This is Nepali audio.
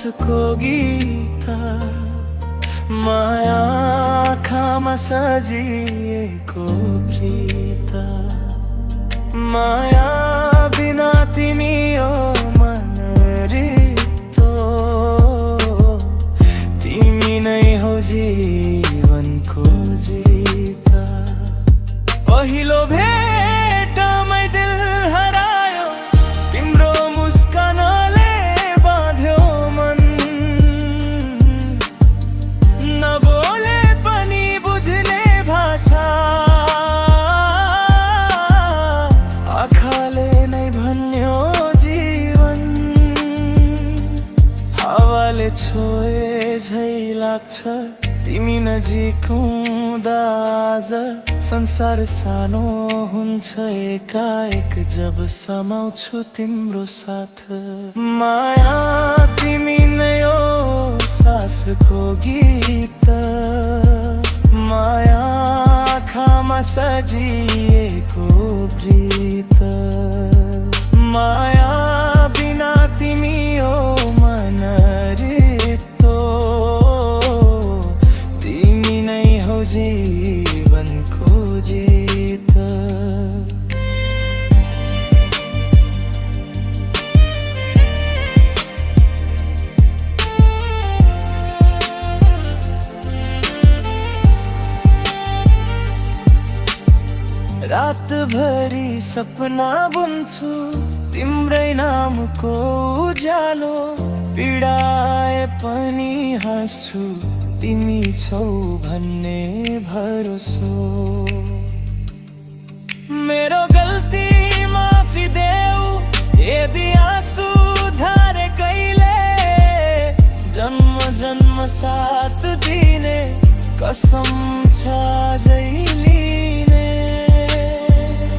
सासको गीत माया आँखामा सजिएको प्रीत माया बिना तिमी ओ मन रित्तो तिमी नै हो जीवनको जीत पहिलो भेटमै दिल हरायो तिम्रो मुस्कानले बाँध्यो मन नबोले पनि बुझ्ने भाषा आँखाले नै भन्यो जीवन हावाले छोए झै लाग्छ तिमी नजिक हुँदा आज संसार सानो हुन्छ एकाएक जब समाउँछु तिम्रो साथ माया तिमी नै हो सासको गीत माया आँखामा सजिएको प्रीत माया बिना तिमी हो मन रित्तो तिमी नै हो जीवनको जीत रातभरि सपना बुन्छु तिम्रै नामको उज्यालो पीडाए पनि हाँस्छु तिमी छौ भन्ने भरोसो मेरो गल्ती माफी देऊ यदि आँसु झरे कहिले जन्म जन्म साथ दिने कसम छ जै